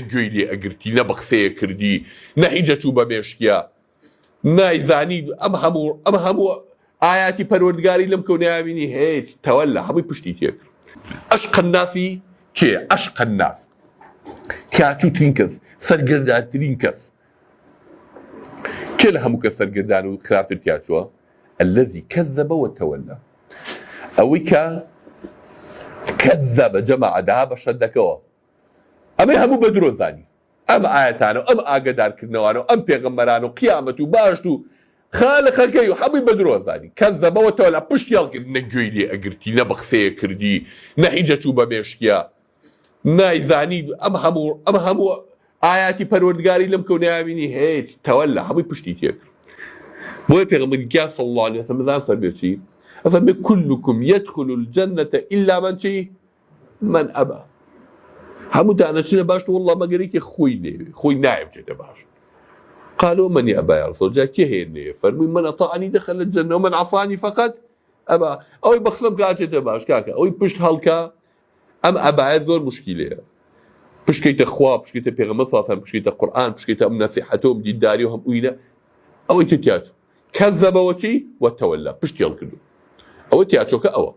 نەگوێی لێ ئەگرتی نە بە قسەیە کردی نە هیچە چوو بە مێشکیا نایزانی ئەم هەموو ئاياتی پەروەردگاری لەم کەونیابینی هیچ تەوەلە هەمووی پشتی تێکرد. عشق الناسی کێ؟ عشق الناس کاچووترین کەس سەرگەردانترین کەس کێ لە هەموو کەس سەرگەردان و خراپتر تیاچووە؟ الذي كذب وتولى ئەوەی کە كذب جەماعە داها بە شەدەکەوە ئەمەی هەموو بە درۆزانی ئەم ئاەتانە و ئەم ئاگدارکردنەوەوانە و ئەم پێغەمبەران و قیامەت و باشت و خالقەکەی و هەمووی بە درۆزانی كذب وتولى پشتی هەڵکرد نەگوێی لێ ئەگرتی نە بە قسەیە کردی نە هیچە چوو بە مێشکیا نایزانی ئەم هەموو ئاياتی پەروەردگاری لەم کەونیابینی هیچ تەوەلە هەمووی پشتی تێکرد. بۆیە پێغەمبەری گیا صلی الله عليه وسلم بزان فەرمێچی ئەفەرمێ كلكم يدخل الجنة إلا من چی؟ من أبى هەمووتان ئەچنە باش وەڵڵا مەگەرێکی خۆی نایە بچێتە باش. قالوا من أبى يا رسول الله کێ هێنێ؟ فەرمووی من أطاعني دخل الجنة ومن عصاني فقط أبى ئەوەی بە قسەم کاتێتە باش کاکە ئەوەی پشت هەڵکە ئەم ئەبایە زۆر مشکیلەیە پشتکەیتە خوا پشتکەیتە پێغەمبەر صلی الله عليه وسلم پشتکەیتە قورئان پشتکەیتە ئەم نەسیحەتە و دینداری و هەموویە ئەوەی تیاچوو كذب وتي وتولى پشتی هەڵکردو ئەوە تیاچۆکە ئەوە